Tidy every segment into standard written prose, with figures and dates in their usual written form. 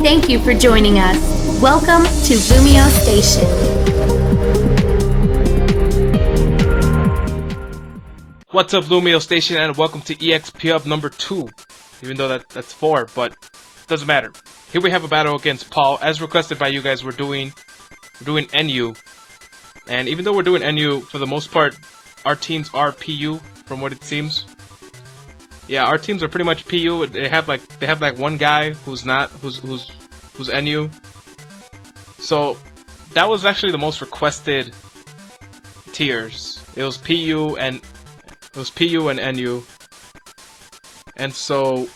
Thank you for joining us. Welcome to LumioseStation. What's up, LumioseStation, and welcome to EXP Up number 2. Even though that's 4, but doesn't matter. Here we have a battle against Paul. As requested by you guys, we're doing NU. And even though we're doing NU, for the most part, our teams are PU, from what it seems. Yeah, our teams are pretty much PU. They have like one guy who's NU. So that was actually the most requested tiers. It was PU and NU. And so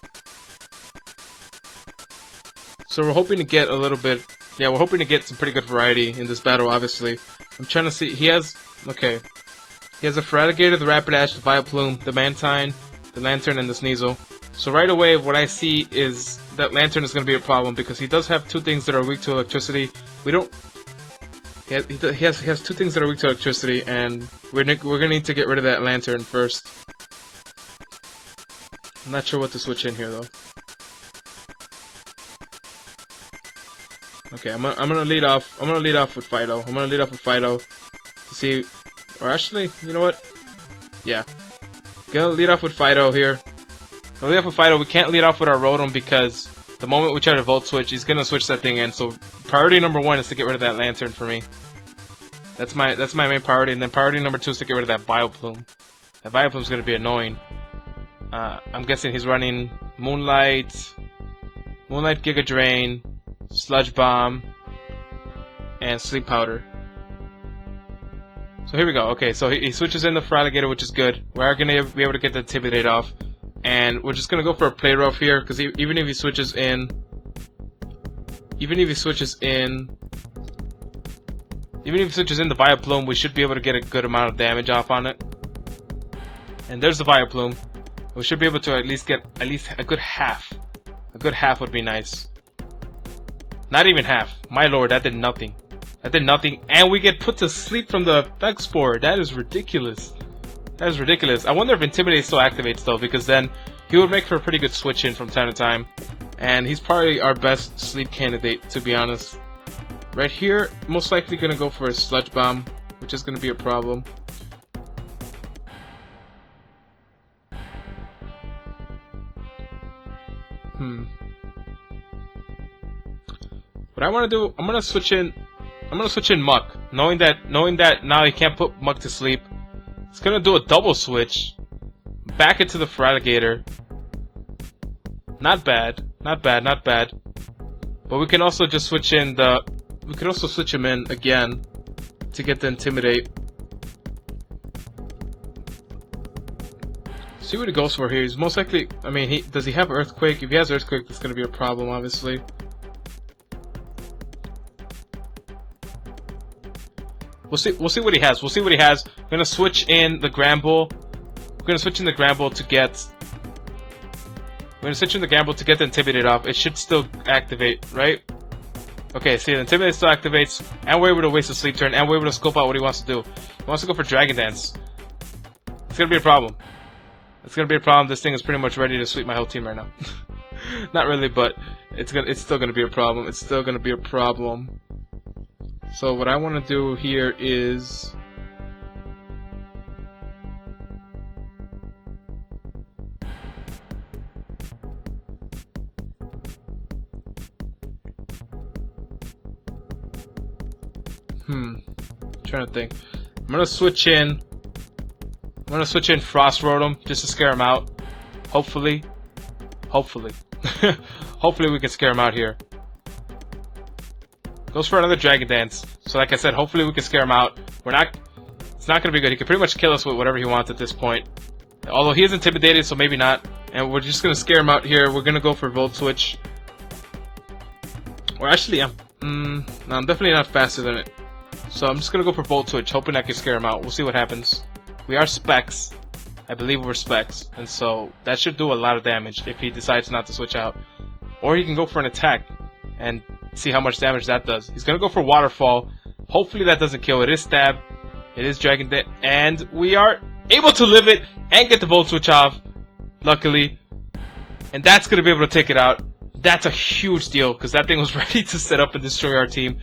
we're hoping to get a little bit. Yeah, we're hoping to get some pretty good variety in this battle. Obviously, I'm trying to see. He has a Feraligatr, the Rapidash, the Vileplume, the Mantine, the Lantern, and the Sneasel. So right away, what I see is that Lantern is going to be a problem because he does have 2 things that are weak to electricity. We don't. He has 2 things that are weak to electricity, and we're gonna need to get rid of that Lantern first. I'm not sure what to switch in here though. Okay, I'm gonna lead off. I'm gonna lead off with Fido. To see, or actually, you know what? Yeah. Gonna lead off with Fido here. Gonna lead off with Fido. We can't lead off with our Rotom because the moment we try to Volt Switch, he's gonna switch that thing in. So priority number 1 is to get rid of that Lantern for me. That's my main priority, and then priority number 2 is to get rid of that Vileplume. That Vileplume's gonna be annoying. I'm guessing he's running Moonlight, Giga Drain, Sludge Bomb, and Sleep Powder. So here we go. Okay, so he switches in the Feraligatr, which is good. We are gonna be able to get the Intimidate off, and we're just gonna go for a Play Rough here, because even if he switches in the Vileplume, we should be able to get a good amount of damage off on it. And there's the Vileplume. We should be able to at least get a good half. A good half would be nice. Not even half. My lord, that did nothing. And we get put to sleep from the Spore. That is ridiculous. I wonder if Intimidate still activates though, because then he would make for a pretty good switch in from time to time. And he's probably our best sleep candidate, to be honest. Right here, most likely gonna go for a Sludge Bomb, which is gonna be a problem. What I want to do, I'm gonna switch in Muck, knowing that now he can't put Muck to sleep. It's gonna do a double switch, back into the Feraligatr. Not bad. But we can also just switch in we can also switch him in again to get the Intimidate. See what he goes for here. He's most likely. I mean, does he have Earthquake? If he has Earthquake, that's gonna be a problem, obviously. We'll see what he has. We're gonna switch in the Gramble. To get the Intimidate off. It should still activate, right? Okay, see, the Intimidate still activates, and we're able to waste a Sleep Turn, and we're able to scope out what he wants to do. He wants to go for Dragon Dance. It's gonna be a problem. This thing is pretty much ready to sweep my whole team right now. Not really, but it's still gonna be a problem. So what I want to do here is trying to think. I'm gonna switch in Frost Rotom just to scare him out. Hopefully we can scare him out here. Goes for another Dragon Dance. So like I said, hopefully we can scare him out. It's not gonna be good. He can pretty much kill us with whatever he wants at this point. Although he is intimidated, so maybe not. And we're just gonna scare him out here. We're gonna go for Volt Switch. Or actually, no, I'm definitely not faster than it. So I'm just gonna go for Volt Switch, hoping I can scare him out. We'll see what happens. We are Specs. I believe we're Specs. And so that should do a lot of damage if he decides not to switch out. Or he can go for an attack and see how much damage that does. He's gonna go for Waterfall. Hopefully that doesn't kill. It is Stab. It is Dragon Dance. And we are able to live it and get the Volt Switch off. Luckily. And that's gonna be able to take it out. That's a huge deal because that thing was ready to set up and destroy our team.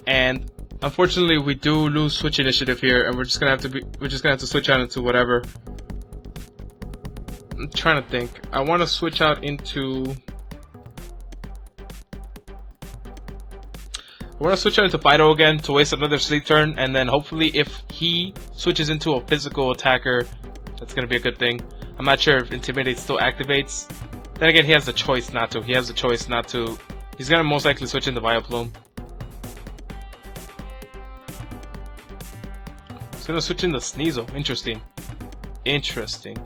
And unfortunately, we do lose switch initiative here, and we're just gonna have to switch out into whatever. I'm trying to think. I want to switch out into. I want to switch out into Fido again to waste another sleep turn, and then hopefully, if he switches into a physical attacker, that's gonna be a good thing. I'm not sure if Intimidate still activates. Then again, he has the choice not to. He has the choice not to. He's gonna most likely switch into Vileplume. He's gonna switch into Sneasel. Interesting. Interesting.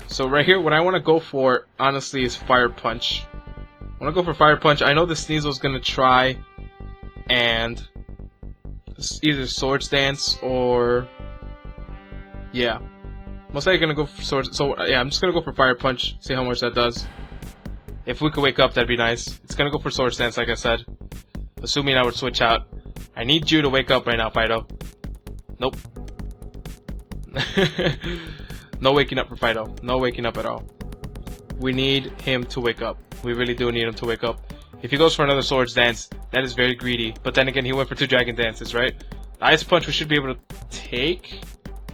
So right here, what I want to go for, honestly, is Fire Punch. I want to go for Fire Punch. I know the Sneasel's gonna try and either Swords Dance or yeah, most likely gonna go for Swords. So yeah, I'm just gonna go for Fire Punch. See how much that does. If we could wake up, that'd be nice. It's gonna go for Swords Dance, like I said. Assuming I would switch out. I need you to wake up right now, Fido. Nope. No waking up for Fido. No waking up at all. We need him to wake up. We really do need him to wake up. If he goes for another Swords Dance, that is very greedy. But then again, he went for 2 Dragon Dances, right? The Ice Punch we should be able to take.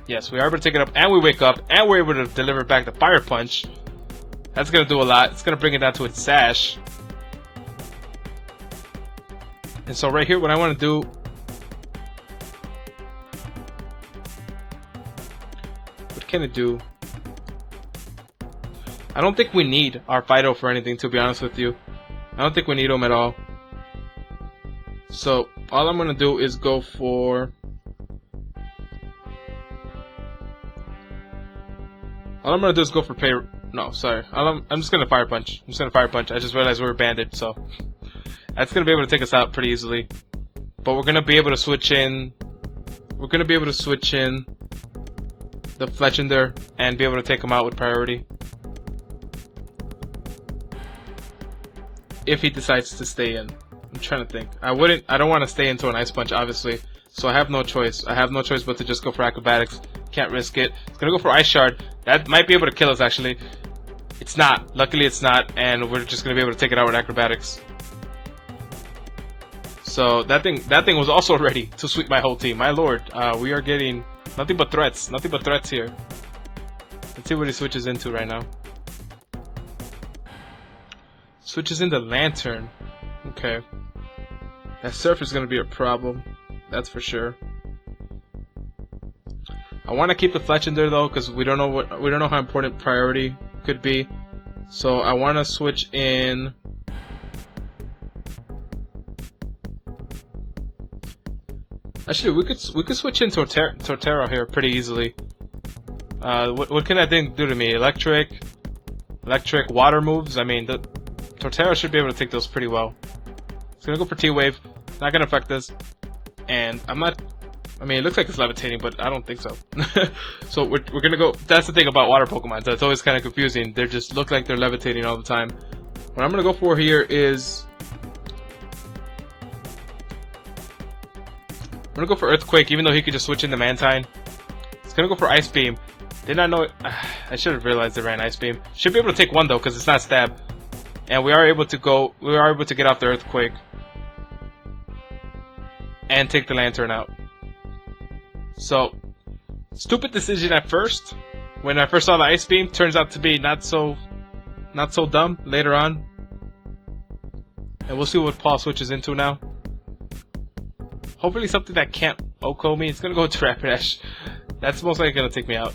Yes, we are able to take it up, and we wake up, and we're able to deliver back the Fire Punch. That's going to do a lot. It's going to bring it down to its Sash. And so right here, what I want to do... What can it do? I don't think we need our Fido for anything, to be honest with you. I don't think we need him at all. So, all I'm going to do is go for... All I'm going to do is go for pay... No, sorry. I'm just going to Fire Punch. I'm just going to Fire Punch. I just realized we were banded, so... That's going to be able to take us out pretty easily. But we're going to be able to switch in... We're going to be able to switch in... the Fletchender and be able to take him out with priority. If he decides to stay in. I'm trying to think. I don't want to stay into an Ice Punch, obviously. So I have no choice. I have no choice but to just go for Acrobatics. Can't risk it. It's gonna go for Ice Shard. That might be able to kill us, actually. It's not. Luckily, it's not. And we're just gonna be able to take it out with Acrobatics. So that thing was also ready to sweep my whole team. My lord, we are getting nothing but threats. Nothing but threats here. Let's see what he switches into right now. Switches into Lantern. Okay. That Surf is going to be a problem. That's for sure. I want to keep the Fletchender though, because we don't know how important priority could be. So I want to switch in. Actually, we could switch in Torterra here pretty easily. What can that thing do to me? Electric, water moves. I mean, the Torterra should be able to take those pretty well. It's gonna go for T-Wave. Not gonna affect this. And I'm not. I mean, it looks like it's levitating, but I don't think so. So we're gonna go. That's the thing about water Pokemon. That's always kind of confusing. They just look like they're levitating all the time. What I'm gonna go for here is. I'm gonna go for Earthquake, even though he could just switch into Mantine. It's gonna go for Ice Beam. Did not know it. I should have realized it ran Ice Beam. Should be able to take one though, because it's not Stab. And we are able to go. We are able to get off the Earthquake and take the Lantern out. So, stupid decision at first. When I first saw the Ice Beam, turns out to be not so dumb later on. And we'll see what Paul switches into now. Hopefully something that can't OHKO me. It's gonna go to Rapidash. That's most likely gonna take me out.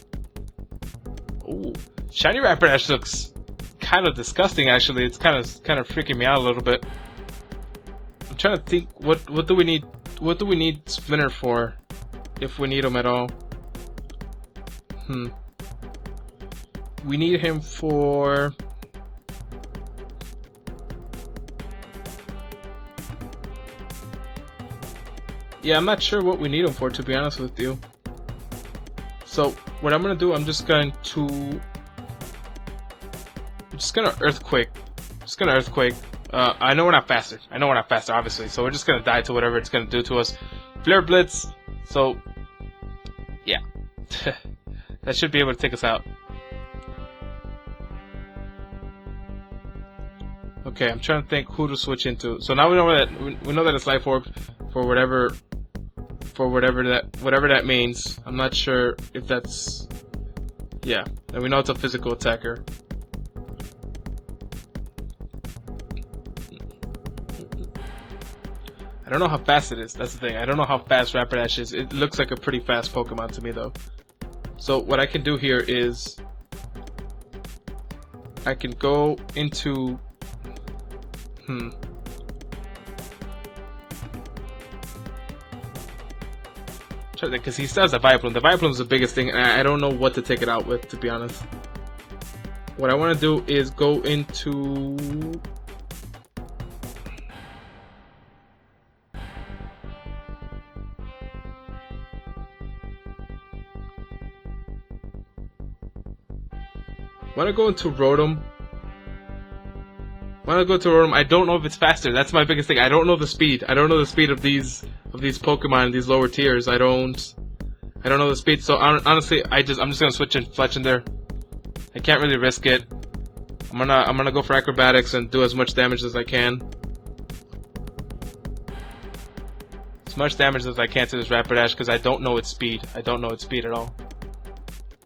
Ooh, shiny Rapidash looks kind of disgusting. Actually, it's kind of freaking me out a little bit. I'm trying to think. What do we need? What do we need Splinter for? If we need him at all. We need him for. Yeah, I'm not sure what we need him for, to be honest with you. So, what I'm gonna do, I'm just gonna Earthquake. I know we're not faster. Obviously. So we're just gonna die to whatever it's gonna do to us. Flare Blitz. So, yeah. That should be able to take us out. Okay, I'm trying to think who to switch into. So now we know that it's life orb for whatever that means. I'm not sure if that's, yeah, and we know it's a physical attacker. I don't know how fast it is. That's the thing. I don't know how fast Rapidash is. It looks like a pretty fast Pokemon to me though. So what I can do here is I can go into because he still has a Vileplume. The Vileplume is the biggest thing, and I don't know what to take it out with, to be honest. What I want to do is go into Rotom. I don't know if it's faster. That's my biggest thing. I don't know the speed. I don't know the speed of these Pokemon, these lower tiers. I don't know the speed. So honestly, I'm just gonna switch in Fletch in there. I can't really risk it. I'm gonna go for acrobatics and do as much damage as I can. As much damage as I can to this Rapidash because I don't know its speed. I don't know its speed at all.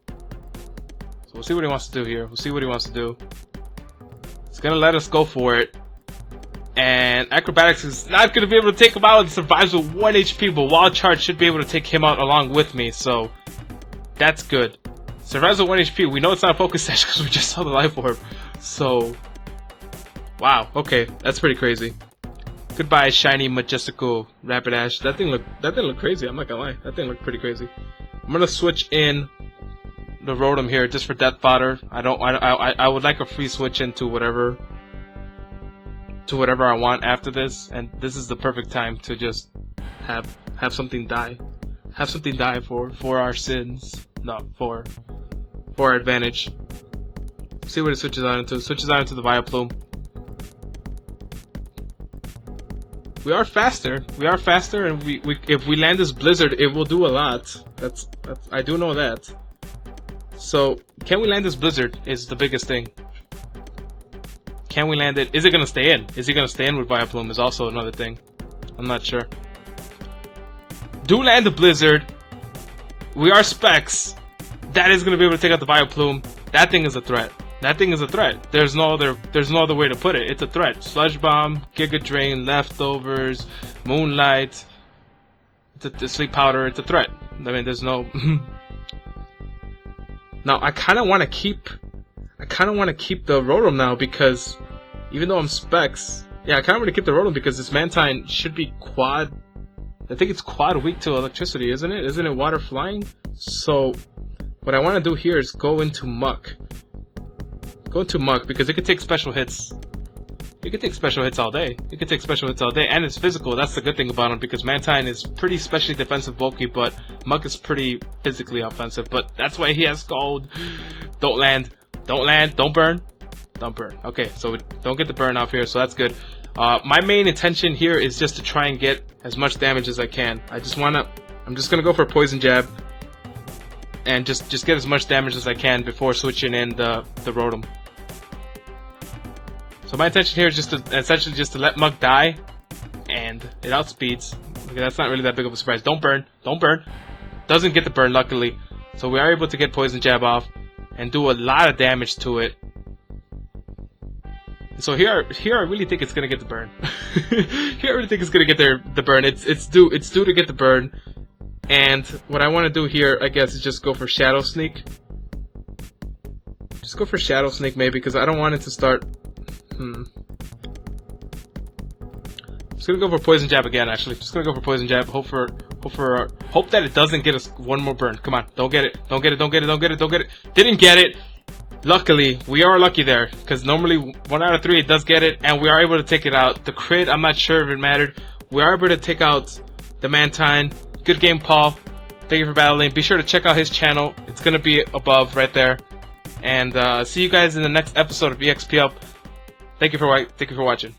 So we'll see what he wants to do here. We'll see what he wants to do. It's gonna let us go for it. And acrobatics is not gonna be able to take him out. It survives with 1 HP, but Wild Charge should be able to take him out along with me, so that's good. Survives with 1 HP. We know it's not a focus session because we just saw the life orb. So wow, okay, that's pretty crazy. Goodbye, shiny, majestical Rapidash. That thing looked crazy. I'm not gonna lie. That thing looked pretty crazy. I'm gonna switch in the Rotom here just for death fodder. I would like a free switch into whatever I want after this, and this is the perfect time to just have something die. Have something die for our sins. No, for our advantage. See what it switches on into. It switches on into the Vileplume. We are faster, and we if we land this Blizzard, it will do a lot. That's I do know that. So, can we land this Blizzard is the biggest thing. Can we land it? Is it gonna stay in? Is he gonna stay in with Vileplume is also another thing. I'm not sure. Do land the Blizzard. We are Specs. That is gonna be able to take out the Vileplume. That thing is a threat. That thing is a threat. There's no other way to put it. It's a threat. Sludge Bomb, Giga Drain, Leftovers, Moonlight, the Sleep Powder. It's a threat. I mean, there's no. Now I kind of want to keep the Rotom now because even though I'm Specs, yeah, I kind of want to keep the Rotom because this Mantine should be quad. I think it's quad weak to electricity, isn't it? Isn't it water flying? So what I want to do here is go into Muck. Go into Muck because it could take special hits. It could take special hits all day. It could take special hits all day, and it's physical. That's the good thing about him because Mantine is pretty specially defensive bulky, but Muck is pretty physically offensive. But that's why he has Scald. Don't land. Don't land. Don't burn. Don't burn. Okay, so we don't get the burn off here, so that's good. My main intention here is just to try and get as much damage as I can. I'm just gonna go for a Poison Jab and just get as much damage as I can before switching in the Rotom. So my intention here is essentially just to let Mug die, and it outspeeds. Okay, that's not really that big of a surprise. Don't burn. Don't burn. Doesn't get the burn, luckily. So we are able to get Poison Jab off and do a lot of damage to it. So here I really think it's gonna get the burn. Here I really think it's gonna get the burn. It's due to get the burn. And what I want to do here, I guess, is just go for Shadow Sneak. Just go for Shadow Sneak maybe, because I don't want it to start. Just gonna go for Poison Jab again. Actually, just gonna go for Poison Jab. Hope that it doesn't get us one more burn. Come on, don't get it. Don't get it. Don't get it. Don't get it. Don't get it. Didn't get it. Luckily, we are lucky there, because normally 1 out of 3 it does get it, and we are able to take it out. The crit, I'm not sure if it mattered. We are able to take out the Mantine. Good game, Paul. Thank you for battling. Be sure to check out his channel. It's gonna be above right there. And see you guys in the next episode of EXP Up. Thank you for watching.